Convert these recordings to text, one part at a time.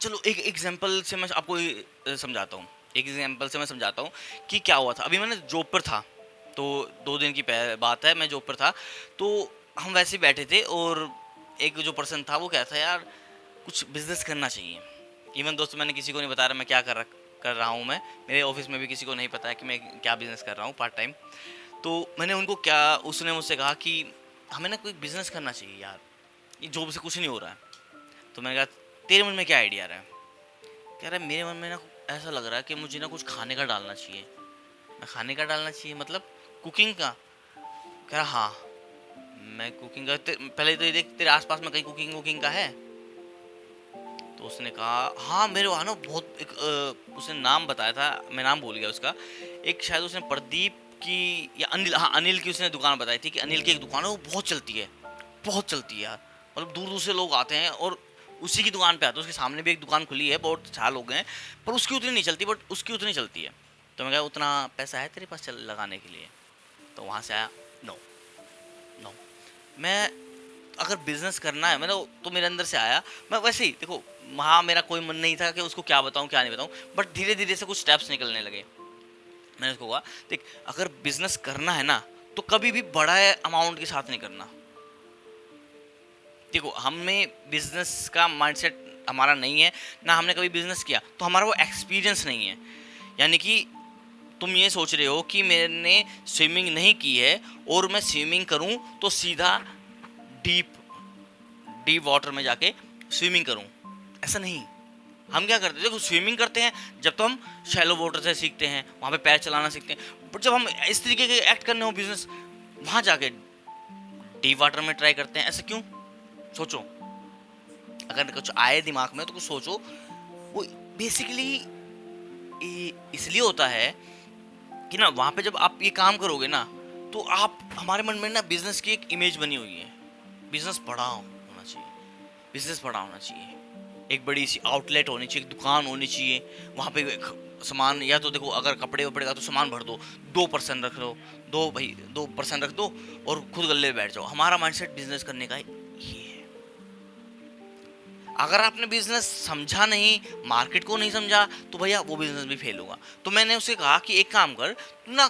चलो एक एग्जांपल से मैं आपको समझाता हूँ। एक एग्जांपल से मैं समझाता हूँ कि क्या हुआ था। अभी मैंने जॉब पर था, तो 2 दिन की बात है, मैं जॉब पर था। तो हम वैसे ही बैठे थे और एक जो पर्सन था वो कहता था यार कुछ बिजनेस करना चाहिए। इवन दोस्तों मैंने किसी को नहीं बता रहा मैं क्या कर रहा हूँ। मैं मेरे ऑफिस में भी किसी को नहीं पता है कि मैं क्या बिजनेस कर रहा हूँ पार्ट टाइम। तो मैंने उनको क्या उसने मुझसे कहा कि हमें ना कोई बिजनेस करना चाहिए यार, ये जॉब से कुछ नहीं हो रहा है। तो मैंने कहा तेरे मन में क्या आइडिया आ रहा है? कह रहा है मेरे मन में ना ऐसा लग रहा है कि मुझे ना कुछ खाने का डालना चाहिए। मैं खाने का डालना चाहिए मतलब कुकिंग का? कह रहा हाँ मैं कुकिंग का पहले तो ये देख तेरे आसपास में कहीं कुकिंग वुकिंग का है? तो उसने कहा हाँ मेरे वहाँ ना बहुत एक उसने नाम बताया था, मैं नाम भूल गया उसका। एक शायद उसने प्रदीप की या अनिल, हाँ अनिल की उसने दुकान बताई थी कि अनिल की एक दुकान है वो बहुत चलती है, बहुत चलती है यार। मतलब दूर दूर से लोग आते हैं और उसी की दुकान पे आते हैं। उसके सामने भी एक दुकान खुली है, बहुत साल हो गए हैं, पर उसकी उतनी नहीं चलती, बट उसकी उतनी चलती है। तो मैं कहा उतना पैसा है तेरे पास चल लगाने के लिए? तो वहाँ से आया नो, नो। मैं अगर बिजनेस करना है मैंने तो मेरे अंदर से आया। मैं वैसे ही देखो, वहाँ मेरा कोई मन नहीं था कि उसको क्या बताऊँ क्या नहीं बताऊँ, बट धीरे धीरे से कुछ स्टेप्स निकलने लगे। मैंने उसको कहा देख अगर बिजनेस करना है ना तो कभी भी बड़ा अमाउंट के साथ नहीं करना। देखो हमें बिजनेस का माइंडसेट हमारा नहीं है, ना हमने कभी बिजनेस किया, तो हमारा वो एक्सपीरियंस नहीं है। यानी कि तुम ये सोच रहे हो कि मैंने स्विमिंग नहीं की है और मैं स्विमिंग करूं तो सीधा डीप डीप वाटर में जाके स्विमिंग करूं, ऐसा नहीं। हम क्या करते हैं देखो, स्विमिंग करते हैं जब तो हम शैलो वाटर से सीखते हैं, वहाँ पे पैर चलाना सीखते हैं, बट जब हम इस तरीके के एक्ट करने हो बिजनेस, वहाँ जाके डीप वाटर में ट्राई करते हैं। ऐसा क्यों? सोचो, अगर कुछ आए दिमाग में तो कुछ सोचो। वो बेसिकली इसलिए होता है कि ना वहाँ पे जब आप ये काम करोगे ना तो आप हमारे मन में ना बिजनेस की एक इमेज बनी हुई है। बिजनेस बड़ा होना चाहिए, बिजनेस बड़ा होना चाहिए, एक बड़ी सी आउटलेट होनी चाहिए, एक दुकान होनी चाहिए। वहाँ पे सामान, या तो देखो अगर कपड़े वपड़े का तो सामान भर दो, 2% रख लो, 2% रख दो और खुद गल्ले पे बैठ जाओ। हमारा माइंडसेट बिजनेस करने का ये है। अगर आपने बिजनेस समझा नहीं, मार्केट को नहीं समझा, तो भैया वो बिजनेस भी फेल होगा। तो मैंने उसे कहा कि एक काम कर, तू ना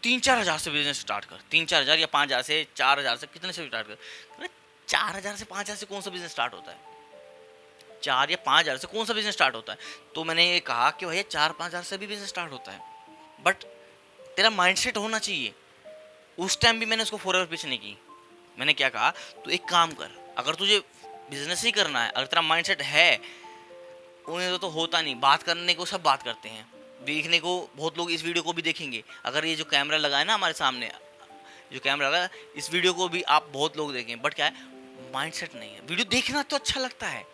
3-4 हज़ार से बिजनेस स्टार्ट कर। 3-4 हज़ार या 5 हज़ार से 4 हज़ार से कितने से स्टार्ट कर। 4 हज़ार से 5 हज़ार से कौन सा बिजनेस स्टार्ट होता है? 4 या 5 हज़ार से कौन सा बिजनेस स्टार्ट होता है? तो मैंने ये कहा कि भैया 4-5 हज़ार से भी बिजनेस स्टार्ट होता है, बट तेरा माइंडसेट होना चाहिए। उस टाइम भी मैंने उसको फॉरएवर पीछे नहीं की। मैंने क्या कहा, तू एक काम कर, अगर तुझे बिजनेस ही करना है, अगर तेरा माइंडसेट है, उन्हें तो होता नहीं, बात करने को सब बात करते हैं, देखने को बहुत लोग इस वीडियो को भी देखेंगे। अगर ये जो कैमरा लगा है ना हमारे सामने, जो कैमरा लगा है, इस वीडियो को भी आप बहुत लोग देखें, बट क्या है, माइंडसेट नहीं है। वीडियो देखना तो अच्छा लगता है,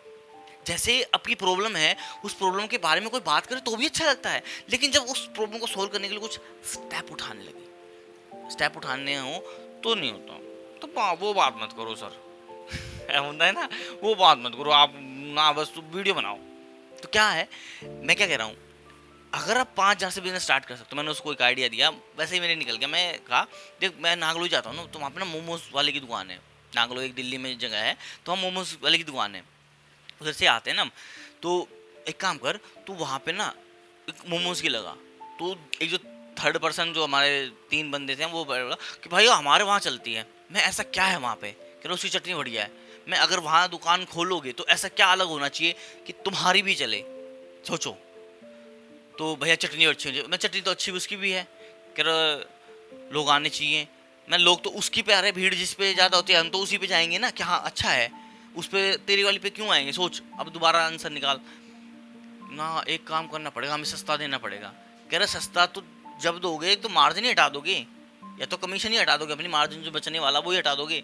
जैसे आपकी प्रॉब्लम है उस प्रॉब्लम के बारे में कोई बात करे तो भी अच्छा लगता है, लेकिन जब उस प्रॉब्लम को सोल्व करने के लिए कुछ स्टेप उठाने लगे, स्टेप उठाने हो तो नहीं होता। तो वो बात मत करो सर। होता है ना, वो बात मत करो आप ना, बस वीडियो बनाओ। तो क्या है, मैं क्या कह रहा हूँ, अगर आप 5 हज़ार से बिजनेस स्टार्ट कर सकते हो। मैंने उसको एक आइडिया दिया, वैसे ही मेरे निकल गया। मैं कहा देख मैं नागलो जाता हूँ ना, तो वहाँ पे ना मोमोज वाले की दुकान है। नागलो एक दिल्ली में जगह है, तो वहाँ मोमोज वाले की दुकान है, उधर से आते हैं ना। तो एक काम कर, तू वहाँ पे ना एक मोमोज की लगा। तो एक जो थर्ड पर्सन जो हमारे 3 बंदे थे वो बोला कि भाई हमारे वहाँ चलती है। मैं ऐसा क्या है वहाँ पे, कह रहा उसकी चटनी बढ़िया है। मैं अगर वहाँ दुकान खोलोगे तो ऐसा क्या अलग होना चाहिए कि तुम्हारी भी चले, सोचो। तो भैया चटनी अच्छी होनी, मैं चटनी तो अच्छी उसकी भी है, कह रहा लोग आने चाहिए। मैं लोग तो उसकी पे आ रहे, भीड़ जिस पे ज़्यादा होती है हम तो उसी पे जाएंगे ना कि हाँ अच्छा है, उस पे तेरी वाली पे क्यों आएंगे। सोच, अब दोबारा आंसर निकाल ना। एक काम करना पड़ेगा, हमें सस्ता देना पड़ेगा। कह रहा सस्ता तो जब दोगे तो मार्जिन ही हटा दोगे, या तो कमीशन ही हटा दोगे, अपनी मार्जिन जो बचने वाला वो ही हटा दोगे।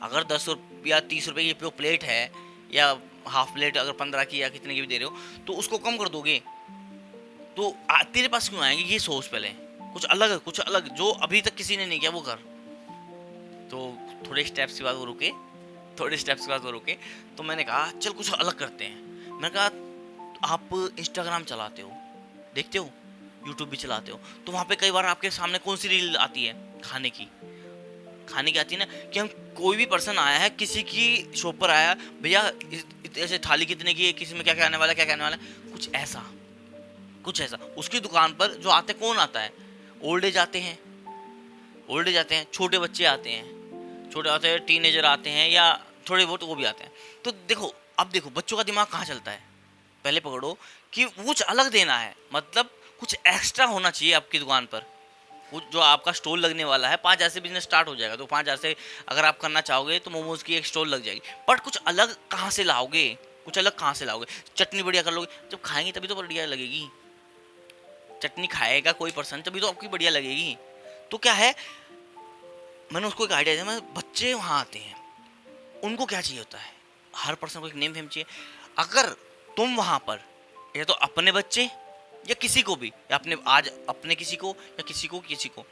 अगर 10 रुपया 30 रुपये की जो प्लेट है, या हाफ प्लेट अगर 15 की या कितने की भी दे रहे हो, तो उसको कम कर दोगे। तो तेरे पास क्यों आएंगे, ये सोच पहले। कुछ अलग, कुछ अलग जो अभी तक किसी ने नहीं किया वो कर। तो थोड़े स्टेप्स के बाद वो रुके, थोड़े स्टेप्स के बाद वो रुके। तो मैंने कहा चल कुछ अलग करते हैं। मैंने कहा आप इंस्टाग्राम चलाते हो, देखते हो, यूट्यूब भी चलाते हो, तो वहाँ पे कई बार आपके सामने कौन सी रील आती है, खाने की। खाने की आती है ना, कि हम कोई भी पर्सन आया है, किसी की शॉप पर आया, भैया ऐसे थाली कितने की है, किसी में क्या क्या आने वाला है, क्या क्या आने वाला है, कुछ ऐसा। उसकी दुकान पर जो आते कौन आता है, ओल्ड एज आते हैं, छोटे बच्चे आते हैं, टीनेजर आते हैं, या थोड़े बहुत वो भी आते हैं। तो देखो, अब देखो बच्चों का दिमाग कहाँ चलता है, पहले पकड़ो कि कुछ अलग देना है, मतलब कुछ एक्स्ट्रा होना चाहिए आपकी दुकान पर। वो जो आपका स्टॉल लगने वाला है, 5,000 से बिजनेस स्टार्ट हो जाएगा, तो 5,000 से अगर आप करना चाहोगे तो मोमोज की एक स्टॉल लग जाएगी। बट कुछ अलग कहाँ से लाओगे, चटनी बढ़िया कर लोगे, जब खाएंगे तभी तो बढ़िया लगेगी। चटनी खाएगा कोई पर्सन तभी तो आपकी बढ़िया लगेगी। तो क्या है, मैंने उसको एक आइडिया दिया, बच्चे वहाँ आते हैं, उनको क्या चाहिए होता है, हर पर्सन को एक नेम फेम चाहिए। अगर तुम वहाँ पर या तो अपने बच्चे या किसी को भी, या अपने किसी को या किसी को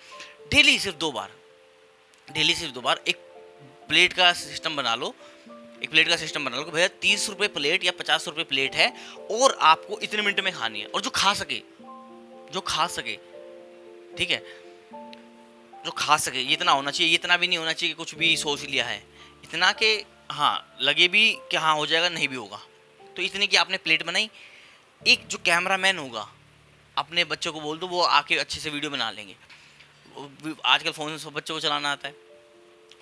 डेली सिर्फ 2 बार एक प्लेट का सिस्टम बना लो, कि भैया 30 रुपये प्लेट या 50 रुपये प्लेट है, और आपको इतने मिनट में खानी है, और जो खा सके, ठीक है, जो खा सके, ये इतना होना चाहिए, ये इतना भी नहीं होना चाहिए कि कुछ भी सोच लिया है, इतना कि हाँ लगे भी कि हाँ हो जाएगा, नहीं भी होगा। तो इतने की आपने प्लेट बनाई, एक जो कैमरामैन होगा, अपने बच्चों को बोल दो, वो आके अच्छे से वीडियो बना लेंगे। आजकल फ़ोन से सब बच्चों को चलाना आता है,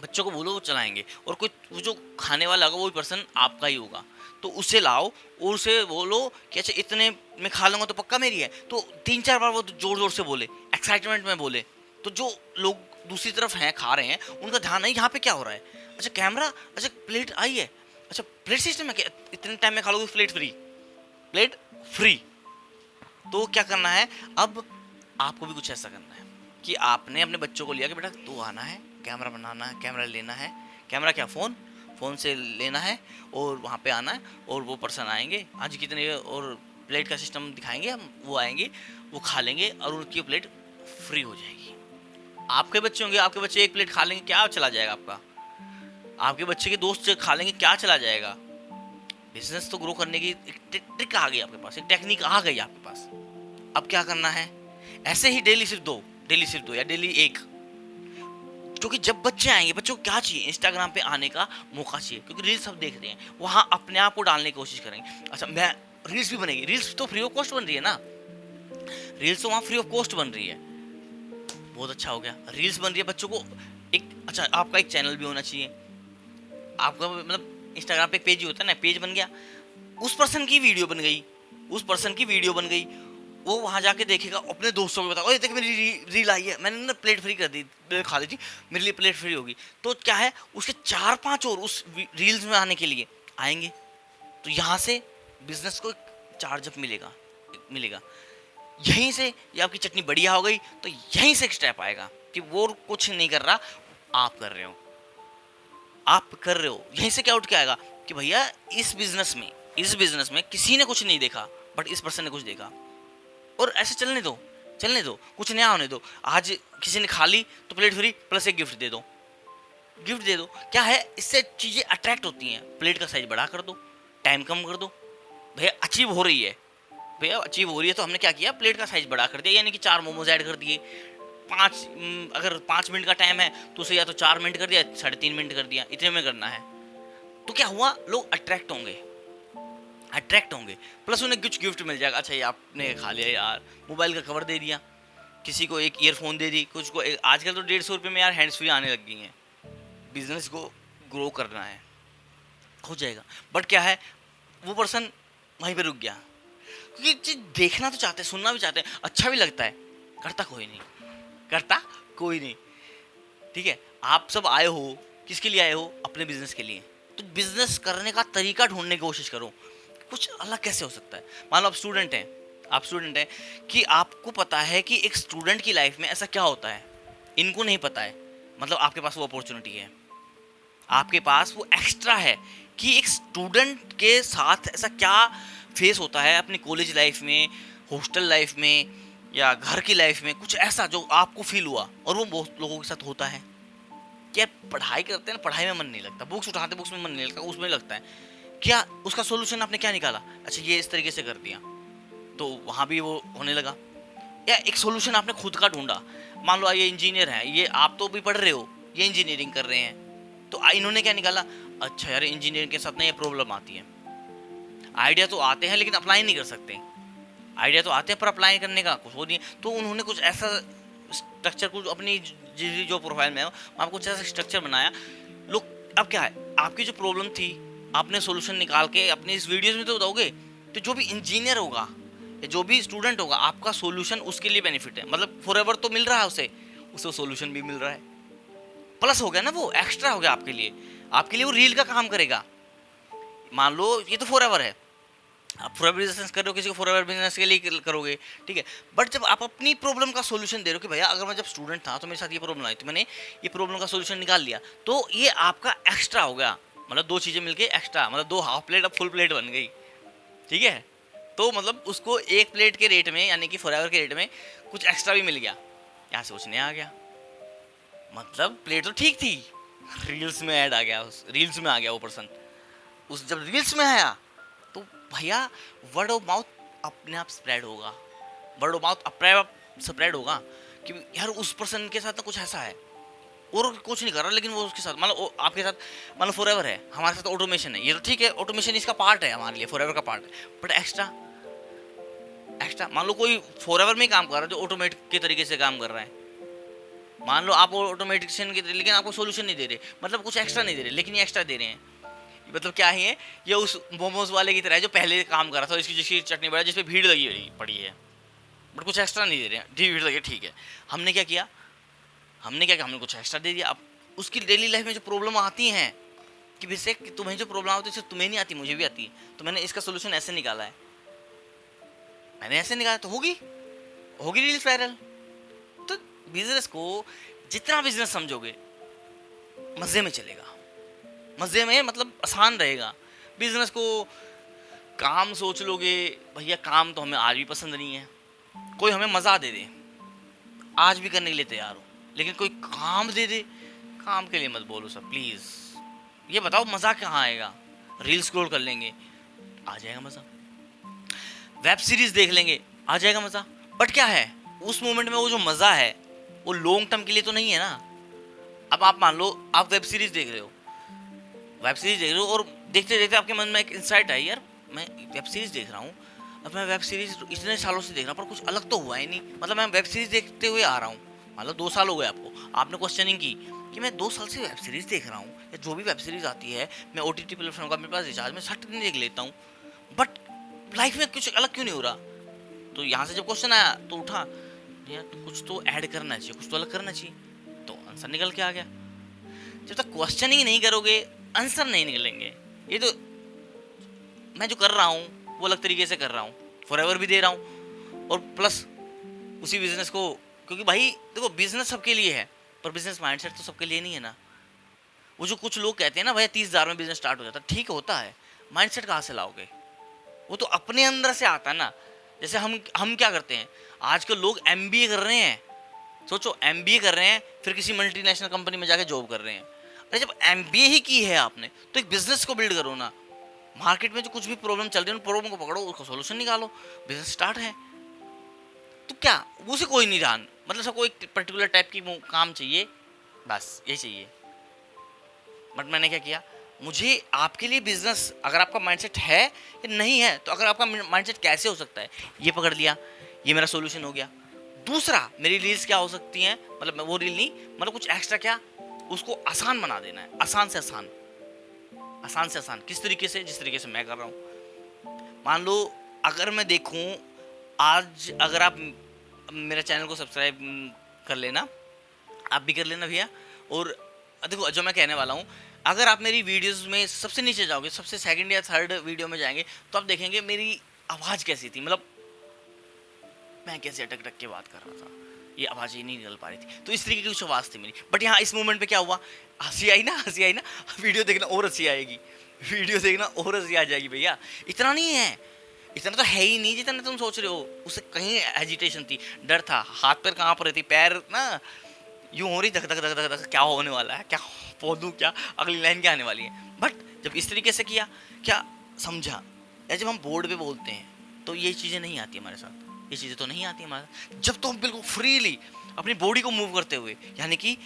बच्चों को बोलो वो चलाएंगे, और कोई वो जो खाने वाला होगा वो पर्सन आपका ही होगा, तो उसे लाओ और उसे बोलो कि अच्छा इतने में खा लूँगा तो पक्का मेरी है। तो 3-4 बार वो ज़ोर ज़ोर से बोले, एक्साइटमेंट में बोले, तो जो लोग दूसरी तरफ हैं खा रहे हैं, उनका ध्यान नहीं यहाँ पे क्या हो रहा है, अच्छा कैमरा, अच्छा प्लेट आई है, अच्छा प्लेट सिस्टम है क्या, इतने टाइम में खा लोगे, प्लेट फ्री। तो क्या करना है, अब आपको भी कुछ ऐसा करना है कि आपने अपने बच्चों को लिया कि बेटा तू आना है, कैमरा बनाना है, कैमरा लेना है, कैमरा क्या फ़ोन से लेना है, और वहाँ पे आना है, और वो पर्सन आएंगे, आज कितने, और प्लेट का सिस्टम दिखाएंगे हम, वो आएंगे, वो खा लेंगे, और उनकी प्लेट फ्री हो जाएगी। आपके बच्चे होंगे, आपके बच्चे एक प्लेट खा लेंगे, क्या चला जाएगा आपका, आपके बच्चे के दोस्त खा लेंगे, क्या चला जाएगा। बिजनेस तो ग्रो करने की एक ट्रिक आ गई आपके पास, एक टेक्निक आ गई आपके पास। अब क्या करना है, ऐसे ही डेली सिर्फ दो या डेली एक, क्योंकि जब बच्चे आएंगे, बच्चों को क्या चाहिए, इंस्टाग्राम पे आने का मौका चाहिए, क्योंकि रील्स सब देख रहे हैं, वहाँ अपने आप को डालने की कोशिश करेंगे। अच्छा मैं रील्स भी बनेगी, रील्स तो फ्री ऑफ कॉस्ट बन रही है ना, रील्स तो वहाँ फ्री ऑफ कॉस्ट बन रही है, बहुत अच्छा हो गया, रील्स बन रही है, बच्चों को एक अच्छा, आपका एक चैनल भी होना चाहिए, आपका मतलब इंस्टाग्राम पे पेज ही होता है ना, पेज बन गया, उस पर्सन की वीडियो बन गई, वो वहाँ जाके देखेगा, अपने दोस्तों को बताओ, देख मेरी रील आई है, मैंने ना प्लेट फ्री कर दी, खा ली थी, मेरे लिए प्लेट फ्री होगी। तो क्या है, उसके 4-5 और उस रील्स में आने के लिए आएंगे, तो यहाँ से बिजनेस को चार्जअप मिलेगा। यहीं से ये आपकी चटनी बढ़िया हो गई, तो यहीं से एक स्टेप आएगा कि वो कुछ नहीं कर रहा, आप कर रहे हो, यहीं से क्या उठ के आएगा कि भैया इस बिजनेस में किसी ने कुछ नहीं देखा, बट इस पर्सन ने कुछ देखा, और ऐसे चलने दो, कुछ नया होने दो। आज किसी ने खा ली तो प्लेट फ्री प्लस एक गिफ्ट दे दो। क्या है, इससे चीज़ें अट्रैक्ट होती हैं, प्लेट का साइज बड़ा कर दो, टाइम कम कर दो, भैया अचीव हो रही है, तो हमने क्या किया, प्लेट का साइज बड़ा कर दिया, यानी कि 4 मोमोज ऐड कर दिए, 5 अगर 5 मिनट का टाइम है तो उसे या तो 4 मिनट कर दिया, 3.5 मिनट कर दिया, इतने में करना है। तो क्या हुआ, लोग अट्रैक्ट होंगे, प्लस उन्हें कुछ गिफ्ट मिल जाएगा। अच्छा ये आपने खा लिया यार, मोबाइल का कवर दे दिया, किसी को एक ईयरफोन दे दी, कुछ को आजकल तो 150 रुपये में यार हैंड्स फ्री आने लग गई हैं। बिजनेस को ग्रो करना है, हो जाएगा, बट क्या है, वो पर्सन वहीं पे रुक गया, क्योंकि चीज देखना तो चाहते हैं, सुनना भी चाहते हैं, अच्छा भी लगता है, करता कोई नहीं। ठीक है, आप सब आए हो, किसके लिए आए हो, अपने बिजनेस के लिए। तो बिजनेस करने का तरीका ढूंढने की कोशिश करो, कुछ अलग कैसे हो सकता है। मान लो आप स्टूडेंट हैं कि आपको पता है कि एक स्टूडेंट की लाइफ में ऐसा क्या होता है, इनको नहीं पता है, मतलब आपके पास वो अपॉर्चुनिटी है, आपके पास वो एक्स्ट्रा है कि एक स्टूडेंट के साथ ऐसा क्या फेस होता है अपनी कॉलेज लाइफ में, हॉस्टल लाइफ में, या घर की लाइफ में, कुछ ऐसा जो आपको फील हुआ, और वो बहुत लोगों के साथ होता है। क्या पढ़ाई करते हैं, पढ़ाई में मन नहीं लगता, बुक्स उठाते, बुक्स में मन नहीं लगता, उसमें लगता है, क्या उसका सोल्यूशन आपने क्या निकाला, अच्छा ये इस तरीके से कर दिया, तो वहाँ भी वो होने लगा। या एक सोल्यूशन आपने खुद का ढूंढा, मान लो ये इंजीनियर है, ये आप तो भी पढ़ रहे हो, ये इंजीनियरिंग कर रहे हैं, तो इन्होंने क्या निकाला, अच्छा यार इंजीनियरिंग के साथ ना ये प्रॉब्लम आती है, आइडिया तो आते हैं लेकिन अप्लाई नहीं कर सकते। आइडिया तो आते हैं पर अप्लाई करने का कुछ वो नहीं है। तो उन्होंने कुछ ऐसा स्ट्रक्चर, कुछ अपनी जो प्रोफाइल में है वहाँ कुछ ऐसा स्ट्रक्चर बनाया। लोग, अब क्या है, आपकी जो प्रॉब्लम थी आपने सोल्यूशन निकाल के अपने इस वीडियोस में तो बताओगे। तो जो भी इंजीनियर होगा या जो भी स्टूडेंट होगा, आपका सोल्यूशन उसके लिए बेनिफिट है, मतलब फॉरएवर तो मिल रहा है उसे सोल्यूशन भी मिल रहा है, प्लस हो गया ना, वो एक्स्ट्रा हो गया आपके लिए वो रील का काम करेगा। मान लो ये तो फॉरएवर है, आप फॉरएवर बिजनेस कर रहे हो, किसी को फॉरएवर बिजनेस के लिए करोगे, ठीक है। बट जब आप अपनी प्रॉब्लम का सोल्यूशन दे रहे हो कि भैया अगर मैं जब स्टूडेंट था तो मेरे साथ ये प्रॉब्लम आई, तो मैंने ये प्रॉब्लम का सोल्यूशन निकाल लिया, तो ये आपका एक्स्ट्रा हो गया। मतलब दो चीज़ें मिलके एक्स्ट्रा, मतलब 2 हाफ प्लेट अब फुल प्लेट बन गई, ठीक है। तो मतलब उसको 1 प्लेट के रेट में, यानी कि फॉरएवर के रेट में कुछ एक्स्ट्रा भी मिल गया। यहाँ सोचने आ गया, मतलब प्लेट तो ठीक थी, रील्स में ऐड आ गया, उस रील्स में आ गया वो पर्सन। उस जब रील्स में आया तो भैया वर्ड ऑफ माउथ अपने आप स्प्रेड होगा, वर्ड ऑफ माउथ अपने आप स्प्रेड होगा कि यार उस पर्सन के साथ ना कुछ ऐसा है, और कुछ नहीं कर रहा लेकिन वो उसके साथ, मतलब आपके साथ, मतलब फॉरएवर है, हमारे साथ ऑटोमेशन है, ये तो ठीक है, ऑटोमेशन इसका पार्ट है हमारे लिए, फॉरएवर का पार्ट है, बट एक्स्ट्रा मान लो कोई फॉरएवर में ही काम कर रहा है जो ऑटोमेट के तरीके से काम कर रहा है, मान लो आप ऑटोमेटिशियन के, लेकिन आपको सोल्यूशन नहीं दे रहे, मतलब कुछ एक्स्ट्रा नहीं दे रहे, लेकिन ये एक्स्ट्रा दे रहे हैं। मतलब क्या ही है, ये उस मोमोज वाले की तरह है जो पहले काम कर रहा था, इसकी जिसकी चटनी बड़ा, जिसपे भीड़ लगी पड़ी है, बट कुछ एक्स्ट्रा नहीं दे रहे हैं, भीड़ लगी, ठीक है। हमने क्या किया, हमने कुछ एक्स्ट्रा दे दिया। अब उसकी डेली लाइफ में जो प्रॉब्लम आती हैं कि वैसे तुम्हें जो प्रॉब्लम आती है तुम्हें नहीं आती, मुझे भी आती है, तो मैंने इसका सोल्यूशन ऐसे निकाला है, मैंने ऐसे निकाला, तो होगी रील्स वायरल। तो बिजनेस को जितना बिजनेस समझोगे मज़े में चलेगा, मज़े में मतलब आसान रहेगा। बिजनेस को काम सोच लोगे, भैया काम तो हमें आज भी पसंद नहीं है, कोई हमें मज़ा दे दे आज भी करने के लिए तैयार हो, लेकिन कोई काम दे दे, काम के लिए मत बोलो सर प्लीज़, ये बताओ मज़ा कहाँ आएगा। रील स्क्रॉल कर लेंगे, आ जाएगा मज़ा, वेब सीरीज़ देख लेंगे, आ जाएगा मज़ा, बट क्या है उस मोमेंट में वो जो मज़ा है वो लॉन्ग टर्म के लिए तो नहीं है ना। अब आप मान लो आप वेब सीरीज़ देख रहे हो और देखते देखते आपके मन में एक इंसाइट आई, यार मैं वेब सीरीज़ देख रहा हूँ, अब मैं वेब सीरीज़ इतने सालों से देख रहा हूँ पर कुछ अलग तो हुआ ही नहीं, मतलब मैं वेब सीरीज़ देखते हुए आ रहा हूँ, मतलब 2 साल हो गए आपको, आपने क्वेश्चनिंग की कि मैं 2 साल से वेब सीरीज़ देख रहा हूँ, या जो भी वेब सीरीज़ आती है मैं OTT प्लेटफॉर्म का मेरे पास रिचार्ज में सट देख लेता हूँ, बट लाइफ में कुछ अलग क्यों नहीं हो रहा। तो यहाँ से जब क्वेश्चन आया तो उठा, यार तो कुछ तो ऐड करना चाहिए, कुछ तो अलग करना चाहिए, तो आंसर निकल के आ गया। जब तक क्वेश्चन ही नहीं करोगे आंसर नहीं निकलेंगे। ये तो मैं जो कर रहा हूँ वो अलग तरीके से कर रहा हूँ, फॉरएवर भी दे रहा हूँ और प्लस उसी बिजनेस को, क्योंकि भाई देखो बिजनेस सबके लिए है पर बिजनेस माइंडसेट तो सबके लिए नहीं है ना। वो जो कुछ लोग कहते हैं ना भैया 30,000 में बिजनेस स्टार्ट हो जाता है, ठीक होता है, माइंडसेट कहाँ से लाओगे, वो तो अपने अंदर से आता है ना। जैसे हम क्या करते हैं, आजकल लोग MBA कर रहे हैं, सोचो MBA कर रहे हैं फिर किसी मल्टीनेशनल कंपनी में जाके जॉब कर रहे हैं। अरे जब MBA ही की है आपने तो एक बिजनेस को बिल्ड करो ना, मार्केट में जो कुछ भी प्रॉब्लम चल रही है उन प्रॉब्लम को पकड़ो, उसका सोल्यूशन निकालो, बिजनेस स्टार्ट है। तो क्या उसे कोई नहीं जान, मतलब सबको एक पर्टिकुलर टाइप की काम चाहिए, बस ये चाहिए। बट मैंने क्या किया, मुझे आपके लिए बिजनेस, अगर आपका माइंडसेट है या नहीं है, तो अगर आपका माइंडसेट कैसे हो सकता है ये पकड़ लिया, ये मेरा सोल्यूशन हो गया। दूसरा मेरी रील्स क्या हो सकती हैं, मतलब वो रील नहीं, मतलब कुछ एक्स्ट्रा क्या, उसको आसान बना देना है, आसान से आसान, किस तरीके से, जिस तरीके से मैं कर रहा हूँ। मान लो अगर मैं देखूँ आज, अगर आप मेरे चैनल को सब्सक्राइब कर लेना, आप भी कर लेना भैया, और देखो जो मैं कहने वाला हूँ, अगर आप मेरी वीडियोस में सबसे नीचे जाओगे, सबसे सेकंड या थर्ड वीडियो में जाएंगे, तो आप देखेंगे मेरी आवाज़ कैसी थी, मतलब मैं कैसे अटक के बात कर रहा था, ये आवाज़ ही नहीं निकल पा रही थी, तो इस तरीके की कुछ आवाज़ थी मेरी। बट यहाँ इस मोमेंट पे क्या हुआ, हंसी आई ना, वीडियो देखना और हंसी आएगी, आ जाएगी भैया। इतना नहीं है, इतना तो है ही नहीं जितना तुम सोच रहे हो, उससे कहीं एजिटेशन थी, डर था, हाथ पैर कहाँ पर थी, पैर ना यूँ हो रही, धक धक धक धक धक, क्या होने वाला है, क्या बोलूँ, क्या अगली लाइन क्या आने वाली है। बट जब इस तरीके से किया, क्या समझा, या जब हम बोर्ड पे बोलते हैं तो ये चीज़ें नहीं आती हमारे साथ, ये चीज़ें तो नहीं आती हमारे साथ। जब तो हम बिल्कुल फ्रीली अपनी बॉडी को मूव करते हुए, यानी कि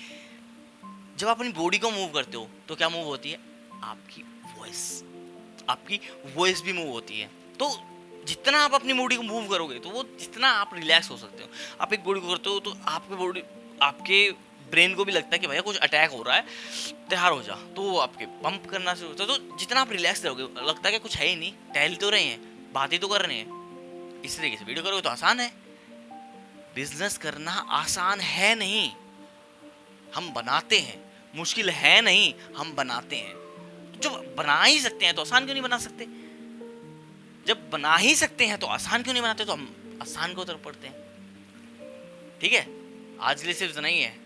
जब आप अपनी बॉडी को मूव करते हो तो क्या मूव होती है, आपकी वॉइस, आपकी वॉइस भी मूव होती है। तो जितना आप अपनी बॉडी को मूव करोगे तो वो जितना आप रिलैक्स हो सकते हो। आप एक बॉडी को करते हो तो आपकी बॉडी, आपके ब्रेन को भी लगता है कि भैया कुछ अटैक हो रहा है, तैयार हो जा, तो वो आपके पंप करना शुरू होता है। तो जितना आप रिलैक्स रहोगे, लगता है कि कुछ है ही नहीं, टहल तो रहे हैं, बातें तो कर रहे हैं, इस तरीके से वीडियो करोगे तो आसान है। बिजनेस करना आसान है नहीं, हम बनाते हैं। मुश्किल है नहीं, हम बनाते हैं। जब बना ही सकते हैं तो आसान क्यों नहीं बना सकते? जब बना ही सकते हैं तो आसान क्यों नहीं बनाते? तो हम आसान की तरफ पढ़ते हैं। ठीक है, आज के लिए सिर्फ इतना ही है।